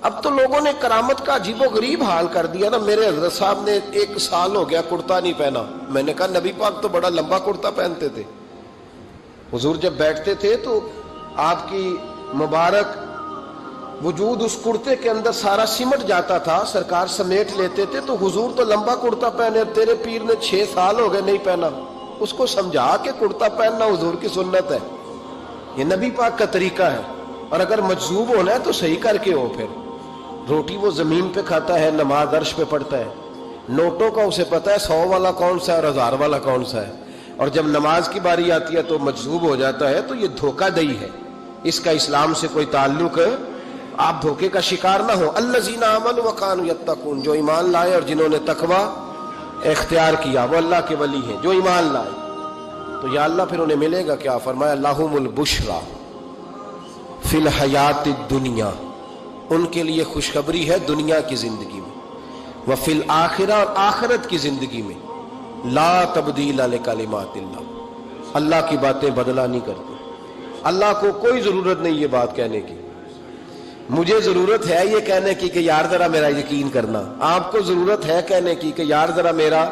اب تو لوگوں نے کرامت کا عجیب و غریب حال کر دیا نا. میرے حضرت صاحب نے 1 سال ہو گیا کرتا نہیں پہنا. میں نے کہا نبی پاک تو بڑا لمبا کرتا پہنتے تھے. حضور جب بیٹھتے تھے تو آپ کی مبارک وجود اس کرتے کے اندر سارا سمٹ جاتا تھا, سرکار سمیٹ لیتے تھے. تو حضور تو لمبا کرتا پہنے, تیرے پیر نے 6 سال ہو گئے نہیں پہنا. اس کو سمجھا کہ کرتا پہننا حضور کی سنت ہے, یہ نبی پاک کا طریقہ ہے. اور اگر مجذوب ہونا ہے تو صحیح کر کے ہو. پھر روٹی وہ زمین پہ کھاتا ہے, نماز عرش پہ پڑھتا ہے. نوٹوں کا اسے پتا ہے 100 والا کون سا ہے اور 1000 والا کون سا ہے. اور جب نماز کی باری آتی ہے تو مجذوب ہو جاتا ہے. تو یہ دھوکہ دہی ہے, اس کا اسلام سے کوئی تعلق ہے. آپ دھوکے کا شکار نہ ہو. الذین آمنوا وکانوا یتقون, جو ایمان لائے اور جنہوں نے تقوی اختیار کیا وہ اللہ کے ولی ہیں. جو ایمان لائے تو یا اللہ پھر انہیں ملے گا کیا؟ فرمایا لہم البشریٰ فی الحیات الدنیا, ان کے لیے خوشخبری ہے دنیا کی زندگی میں. وفی الآخرہ, اور آخرت کی زندگی میں. لا تبدیل لکلمات اللہ, اللہ کی باتیں بدلا نہیں کرتی. اللہ کو کوئی ضرورت نہیں یہ بات کہنے کی. مجھے ضرورت ہے یہ کہنے کی کہ یار ذرا میرا یقین کرنا. آپ کو ضرورت ہے کہنے کی کہ یار ذرا میرا,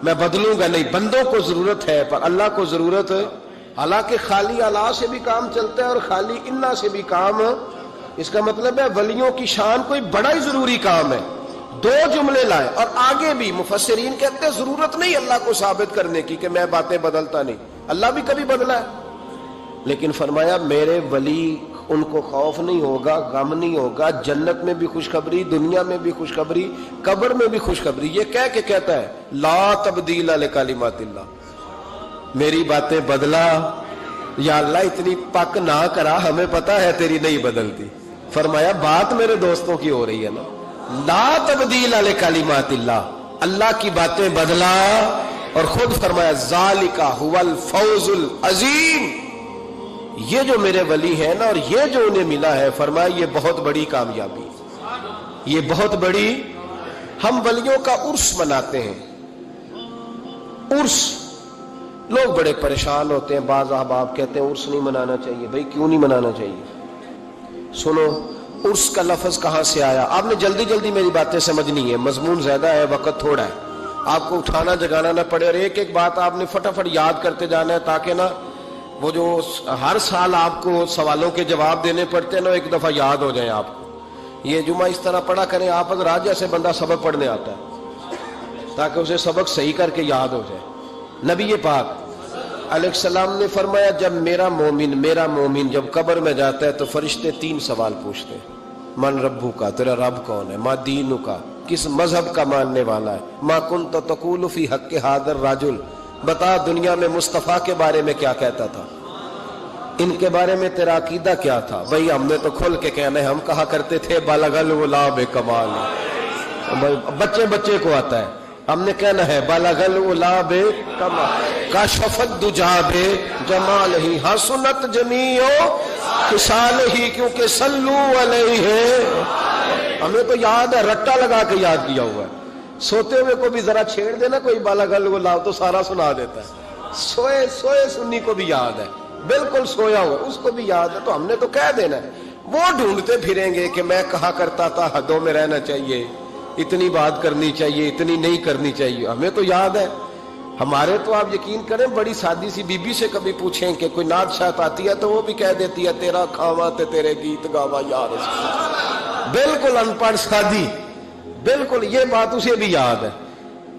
میں بدلوں گا نہیں. بندوں کو ضرورت ہے پر اللہ کو ضرورت ہے. حالانکہ خالی اللہ سے بھی کام چلتا ہے اور خالی انا سے بھی کام. اس کا مطلب ہے ولیوں کی شان کوئی بڑا ہی ضروری کام ہے. 2 جملے لائے اور آگے بھی مفسرین کہتے ہیں ضرورت نہیں اللہ کو ثابت کرنے کی کہ میں باتیں بدلتا نہیں. اللہ بھی کبھی بدلا ہے, لیکن فرمایا میرے ولی ان کو خوف نہیں ہوگا, غم نہیں ہوگا. جنت میں بھی خوشخبری, دنیا میں بھی خوشخبری, قبر میں بھی خوشخبری. یہ کہہ کے کہتا ہے لا تبدیل لکلمات اللہ, میری باتیں بدلا. یا اللہ اتنی پک نہ کرا, ہمیں پتا ہے تیری نہیں بدلتی. فرمایا بات میرے دوستوں کی ہو رہی ہے نا. لا تبدیل لکلمات اللہ, اللہ کی باتیں بدلا. اور خود فرمایا ذالک هو الفوز العظیم, یہ جو میرے ولی ہے نا اور یہ جو انہیں ملا ہے, فرمایا یہ بہت بڑی کامیابی, یہ بہت بڑی. ہم ولیوں کا عرس مناتے ہیں. عرس, لوگ بڑے پریشان ہوتے ہیں. بعض احباب کہتے ہیں عرس نہیں منانا چاہیے. بھائی کیوں نہیں منانا چاہیے؟ سنو, عرس کا لفظ کہاں سے آیا. آپ نے جلدی جلدی میری باتیں سمجھنی ہے, مضمون زیادہ ہے, وقت تھوڑا ہے. آپ کو اٹھانا جگانا نہ پڑے اور ایک ایک بات آپ نے فٹافٹ یاد کرتے جانا ہے, تاکہ نا وہ جو ہر سال آپ کو سوالوں کے جواب دینے پڑتے ہیں نا, ایک دفعہ یاد ہو جائیں آپ کو. یہ جمعہ اس طرح پڑھا کریں آپ اگر آج جیسے بندہ سبق پڑھنے آتا ہے, تاکہ اسے سبق صحیح کر کے یاد ہو جائے. نبی پاک علیہ السلام نے فرمایا جب میرا مومن جب قبر میں جاتا ہے تو فرشتے 3 سوال پوچھتے ہیں. من ربو کا, تیرا رب کون ہے. ما دینو کا, کس مذہب کا ماننے والا ہے. ما کنت تقول فی حق ھذا الرجل, بتا دنیا میں مصطفیٰ کے بارے میں کیا کہتا تھا, ان کے بارے میں تیرا عقیدہ کیا تھا. بھئی ہم نے تو کھل کے کہنا ہے, ہم کہا کرتے تھے بلغ الغلام کمال. بچے کو آتا ہے, ہم نے کہنا ہے بلغ الغلام کمال کشف الدجى بجمالہ حسنت جمیع خصالہ, کیونکہ صلو علیہ. ہمیں تو یاد ہے, رٹا لگا کے یاد کیا ہوا ہے. سوتے ہوئے کو بھی ذرا چھیڑ دینا کوئی بالغ الغلام تو سارا سنا دیتا ہے. سوئے سنی کو بھی یاد ہے, بالکل سویا ہوا اس کو بھی یاد ہے. تو ہم نے تو کہہ دینا ہے. وہ ڈھونڈتے پھریں گے کہ میں کہا کرتا تھا حدوں میں رہنا چاہیے, اتنی بات کرنی چاہیے, اتنی نہیں کرنی چاہیے. ہمیں تو یاد ہے. ہمارے تو آپ یقین کریں بڑی سادی سی بی بی سے کبھی پوچھیں کہ کوئی نعت شاعت آتی ہے تو وہ بھی کہہ دیتی ہے تیرا کھاواں تے تیرے گیت گاواں یا رسول. بالکل ان پڑھ سادی, بالکل یہ بات اسے بھی یاد ہے.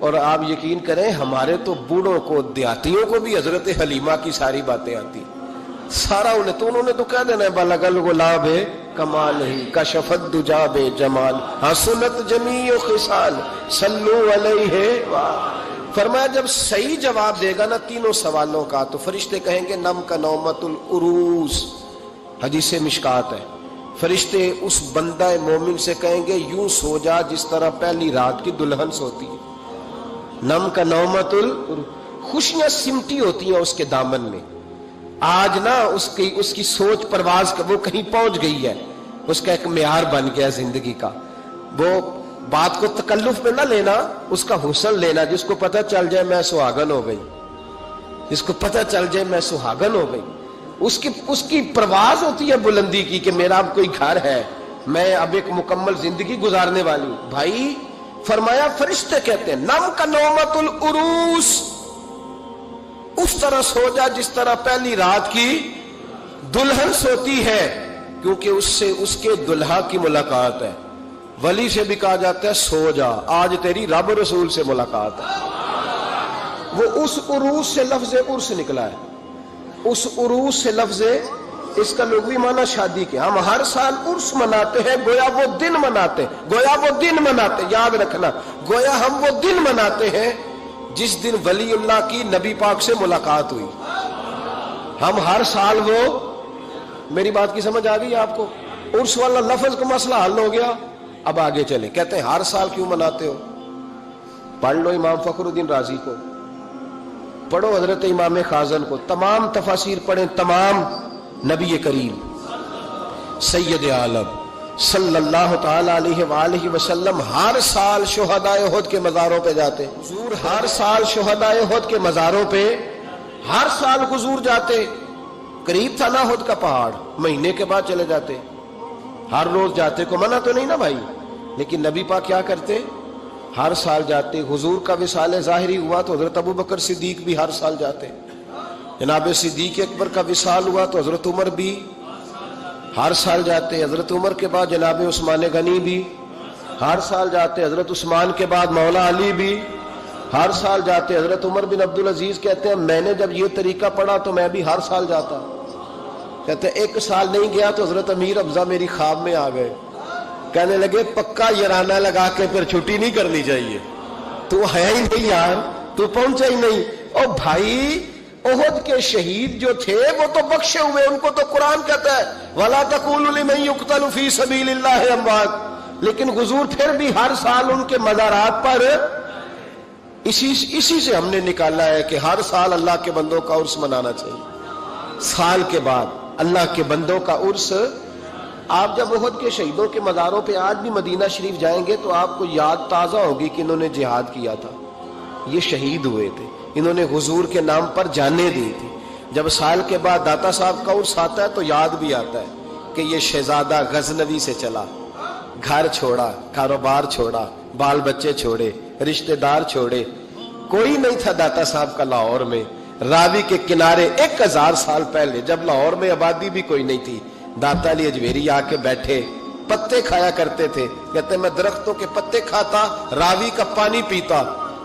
اور آپ یقین کریں ہمارے تو بوڑھوں کو, دیہاتیوں کو بھی حضرت حلیمہ کی ساری باتیں آتی, سارا انہوں نے تو کہہ دینا ہے بلغ الغلام کمال ہی کشف الدجى بجمال حسنت جمیع خصال صلو علیہ. فرمایا جب صحیح جواب دے گا نا 3 سوالوں کا تو فرشتے کہیں گے نم کا نومت العروس. حدیث مشکات ہے. فرشتے اس بندہ مومن سے کہیں گے یوں سو جا جس طرح پہلی رات کی دلہن سوتی ہے. نم کا نومت خوشیاں سمٹی ہوتی ہیں اس کے دامن میں. آج نا اس کی سوچ پرواز کا وہ کہیں پہنچ گئی ہے, اس کا ایک معیار بن گیا زندگی کا. وہ بات کو تکلف میں نہ لینا, اس کا حسن لینا. جس کو پتہ چل جائے میں سہاگن ہو گئی, جس کو پتہ چل جائے میں سہاگن ہو گئی, اس کی پرواز ہوتی ہے بلندی کی کہ میرا اب کوئی گھر ہے, میں اب ایک مکمل زندگی گزارنے والی ہوں. بھائی فرمایا فرشتے کہتے ہیں نم کا نومت العروس، اس طرح سو جا جس طرح پہلی رات کی دلہن سوتی ہے، کیونکہ اس سے اس کے دلہا کی ملاقات ہے. ولی سے بھی کہا جاتا ہے سو جا، آج تیری رب رسول سے ملاقات ہے. وہ اس عروس سے لفظ عرس نکلا ہے، اس عروس سے لفظ، اس کا لغوی معنی شادی کے. ہم ہر سال عرس مناتے ہیں، گویا وہ دن مناتے ہیں، گویا وہ دن مناتے ہیں. یاد رکھنا، گویا ہم وہ دن مناتے ہیں جس دن ولی اللہ کی نبی پاک سے ملاقات ہوئی. ہم ہر سال وہ، میری بات کی سمجھ آ گئی آپ کو؟ عرس والا لفظ کا مسئلہ حل ہو گیا. اب آگے چلیں. کہتے ہیں ہر سال کیوں مناتے ہو؟ پڑھ لو امام فخر الدین رازی کو، پڑھو حضرت امام خازن کو، تمام تفاسیر پڑھیں. تمام نبی کریم سید عالم صلی اللہ تعالی علیہ وآلہ وسلم ہر سال شہداء احد کے مزاروں پہ جاتے. حضور ہر سال شہداء احد کے مزاروں پہ ہر سال حضور جاتے. قریب تھا نا احد کا پہاڑ، مہینے کے بعد چلے جاتے. ہر روز جاتے کو منع تو نہیں نا بھائی، لیکن نبی پاک کیا کرتے؟ ہر سال جاتے. حضور کا وصال ظاہری ہوا تو حضرت ابو بکر صدیق بھی ہر سال جاتے. جناب صدیق اکبر کا وصال ہوا تو حضرت عمر بھی ہر سال جاتے. حضرت عمر کے بعد جناب عثمان غنی بھی ہر سال جاتے. حضرت عثمان کے بعد مولا علی بھی ہر سال جاتے. حضرت عمر بن عبدالعزیز کہتے ہیں میں نے جب یہ طریقہ پڑھا تو میں بھی ہر سال جاتا. کہتے ہیں ایک سال نہیں گیا تو حضرت امیر ابزا میری خواب میں آ گئے، کہنے لگے پکا یارانہ لگا کے پھر چھٹی نہیں کرنی چاہیے، تو ہے ہی نہیں یار، تو پہنچا ہی نہیں. اور بھائی احد کے شہید جو تھے وہ تو بخشے ہوئے، ان کو تو قرآن کہتا ہے وَلَا تَقُولُوا لِمَن يُقْتَلُ فِي سَبِيلِ اللَّهِ أَمْوَاتٌ. لیکن حضور پھر بھی ہر سال ان کے مزارات پر، اسی سے ہم نے نکالا ہے کہ ہر سال اللہ کے بندوں کا عرس منانا چاہیے. سال کے بعد اللہ کے بندوں کا عرس. آپ جب احد کے شہیدوں کے مزاروں پہ آج بھی مدینہ شریف جائیں گے تو آپ کو یاد تازہ ہوگی کہ انہوں نے جہاد کیا تھا، یہ شہید ہوئے تھے، انہوں نے حضور کے نام پر جانیں دی تھی. جب سال کے بعد داتا صاحب کا عرس آتا ہے تو یاد بھی آتا ہے کہ یہ شہزادہ غزنوی سے چلا، گھر چھوڑا، کاروبار چھوڑا، بال بچے چھوڑے، رشتہ دار چھوڑے، کوئی نہیں تھا داتا صاحب کا لاہور میں. راوی کے کنارے 1000 سال پہلے جب لاہور میں آبادی بھی کوئی نہیں تھی، داتا علی اجمیری آ کے بیٹھے، پتے کھایا کرتے تھے. کہتے میں درختوں کے پتے کھاتا، راوی کا پانی پیتا.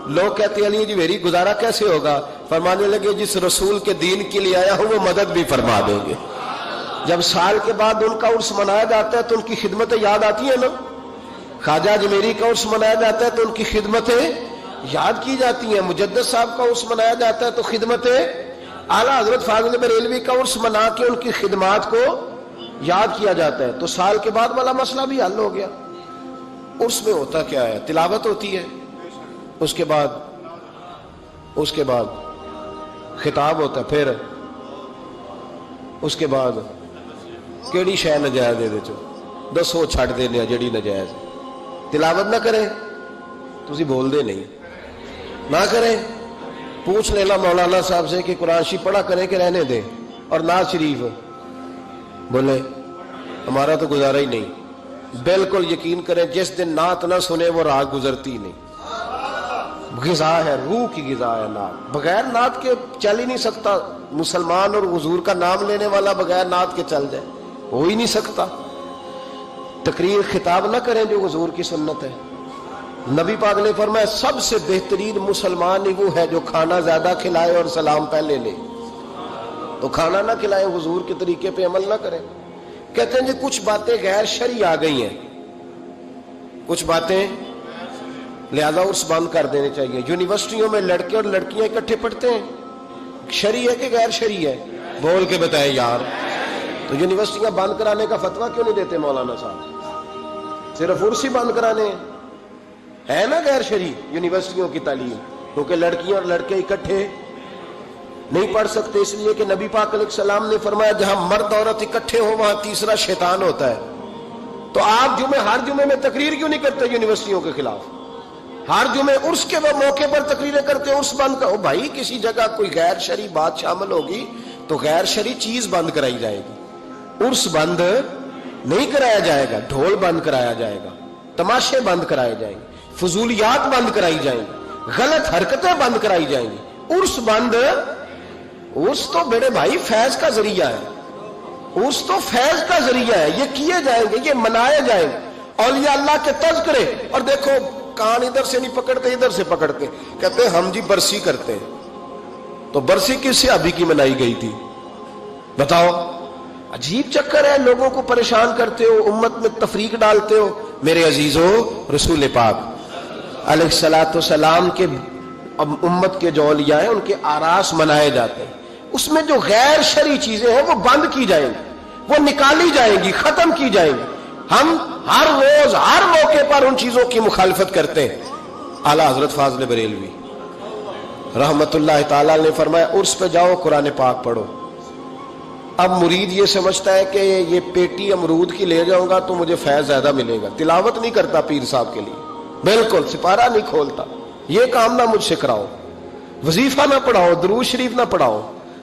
لوگ کہتے علی اجمیری گزارا کیسے ہوگا؟ فرمانے لگے جس رسول کے دین کے لیے آیا ہوں وہ مدد بھی فرما دیں گے. جب سال کے بعد ان کا عرس منایا جاتا ہے تو ان کی خدمتیں یاد آتی ہیں نا. خواجہ اجمیری کا عرس منایا جاتا ہے تو ان کی خدمتیں یاد کی جاتی ہیں. مجدد صاحب کا عرس منایا جاتا ہے تو خدمتیں، اعلیٰ حضرت فاضل بریلوی کا عرس منا کے ان کی خدمات کو یاد کیا جاتا ہے. تو سال کے بعد والا مسئلہ بھی حل ہو گیا. عرس میں ہوتا کیا ہے؟ تلاوت ہوتی ہے، اس کے بعد خطاب ہوتا ہے، پھر اس کے بعد کیڑی شے نجائز دے چو دسو چھڑ دینے جڑی نجائز. تلاوت نہ کریں تسی بول دے نہیں، نہ کریں. پوچھ لینا مولانا صاحب سے کہ قرآن شریف پڑھا کریں کہ رہنے دیں. اور نعت شریف بولے ہمارا تو گزارا ہی نہیں. بالکل یقین کریں جس دن نعت نہ سنے وہ رات گزرتی نہیں. غذا ہے، روح کی غذا ہے نعت. بغیر نعت کے چل ہی نہیں سکتا. مسلمان اور حضور کا نام لینے والا بغیر نعت کے چل جائے ہو ہی نہیں سکتا. تقریر خطاب نہ کریں جو حضور کی سنت ہے. نبی پاک نے فرمایا سب سے بہترین مسلمان ہی وہ ہے جو کھانا زیادہ کھلائے اور سلام پہلے لے. تو کھانا نہ کھلائے، حضور کے طریقے پہ عمل نہ کریں. کہتے ہیں جی کچھ باتیں غیر شرعی آ گئی ہیں، کچھ باتیں لہذا عرس بند کر دینے چاہیے. یونیورسٹیوں میں لڑکے اور لڑکیاں اکٹھے پڑھتے ہیں، شرعی ہے کہ غیر شرعی ہے؟ بول کے بتائیں یار. تو یونیورسٹیاں بند کرانے کا فتویٰ کیوں نہیں دیتے مولانا صاحب؟ صرف عرس ہی بند کرانے ہے نا غیر شرعی یونیورسٹیوں کی تعلیم، کیونکہ لڑکیاں اور لڑکے اکٹھے نہیں پڑھ سکتے، اس لیے کہ نبی پاک علیہ السلام نے فرمایا جہاں مرد عورت اکٹھے ہو وہاں تیسرا شیطان ہوتا ہے. تو آپ ہر جمعے میں تقریر کیوں نہیں کرتے یونیورسٹیوں کے خلاف؟ ہر جمعے عرس کے موقع پر تقریریں کرتے، عرس بند کرو. بھائی کسی جگہ کوئی غیر شرعی بات شامل ہوگی تو غیر شرعی چیز بند کرائی جائے گی، عرس بند نہیں کرایا جائے گا، ڈھول بند کرایا جائے گا، تماشے بند کرائے جائیں گے، فضولیات بند کرائی جائیں گی، غلط حرکتیں بند کرائی جائیں گی، عرس بند۔ عرس تو میرے بھائی فیض کا ذریعہ ہے، عرس تو فیض کا ذریعہ ہے، یہ کیے جائیں گے، یہ منائے جائیں گے، اولیاء اللہ کے تذکرے۔ اور دیکھو کان ادھر سے نہیں پکڑتے، ادھر سے پکڑتے، کہتے ہیں ہم جی برسی کرتے ہیں۔ تو برسی کس سے ابھی کی منائی گئی تھی بتاؤ؟ عجیب چکر ہے، لوگوں کو پریشان کرتے ہو، امت میں تفریق ڈالتے ہو۔ میرے عزیزو، رسول پاک علیہ الصلوۃ والسلام کے امت کے جو اولیاء ہیں ان کے آراس منائے جاتے ہیں، اس میں جو غیر شرعی چیزیں ہیں وہ بند کی جائیں گی، وہ نکالی جائیں گی، ختم کی جائیں گی۔ ہم ہر روز ہر موقع پر ان چیزوں کی مخالفت کرتے ہیں۔ اعلیٰ حضرت فاضل بریلوی رحمت اللہ تعالی نے فرمایا عرس پہ جاؤ قرآن پاک پڑھو۔ اب مرید یہ سمجھتا ہے کہ یہ پیٹی امرود کی لے جاؤں گا تو مجھے فیض زیادہ ملے گا، تلاوت نہیں کرتا پیر صاحب کے لیے، بالکل سپارہ نہیں کھولتا، یہ کام نہ مجھ سے کراؤ، وظیفہ نہ پڑھاؤ، درود شریف نہ پڑھاؤ،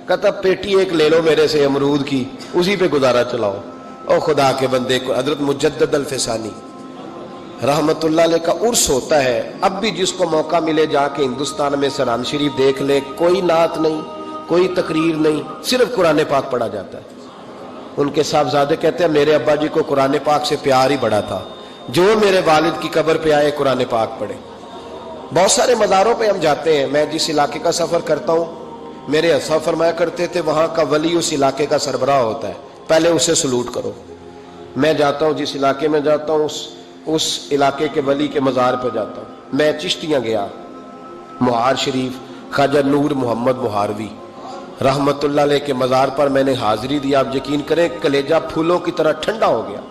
کہتا پیٹی ایک لے لو میرے سے امرود کی، اسی پہ گزارا چلاؤ۔ او خدا کے بندے کو حضرت مجدد الفسانی رحمت اللہ علیہ کا عرس ہوتا ہے، اب بھی جس کو موقع ملے جا کے ہندوستان میں سران شریف دیکھ لے، کوئی نعت نہیں، کوئی تقریر نہیں، صرف قرآن پاک پڑھا جاتا ہے۔ ان کے صاحبزادے کہتے ہیں میرے ابا جی کو قرآن پاک سے پیار ہی بڑا تھا، جو میرے والد کی قبر پہ آئے قرآن پاک پڑھے۔ بہت سارے مزاروں پہ ہم جاتے ہیں، میں جس علاقے کا سفر کرتا ہوں، میرے اساں فرمایا کرتے تھے وہاں کا ولی اس علاقے کا سربراہ ہوتا ہے، پہلے اسے سلوٹ کرو۔ میں جاتا ہوں جس علاقے میں جاتا ہوں اس علاقے کے ولی کے مزار پہ جاتا ہوں۔ میں چشتیاں گیا، مہار شریف خواجہ نور محمد مہاروی رحمت اللہ علیہ کے مزار پر میں نے حاضری دی، آپ یقین کریں کلیجہ پھولوں کی طرح ٹھنڈا ہو گیا۔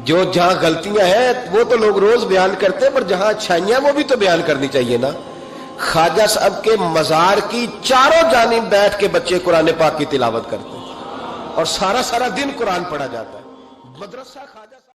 جو جہاں غلطیاں ہیں وہ تو لوگ روز بیان کرتے ہیں، پر جہاں اچھائیاں وہ بھی تو بیان کرنی چاہیے نا۔ خواجہ صاحب کے مزار کی چاروں جانب بیٹھ کے بچے قرآن پاک کی تلاوت کرتے ہیں اور سارا دن قرآن پڑھا جاتا ہے۔ مدرسہ خواجہ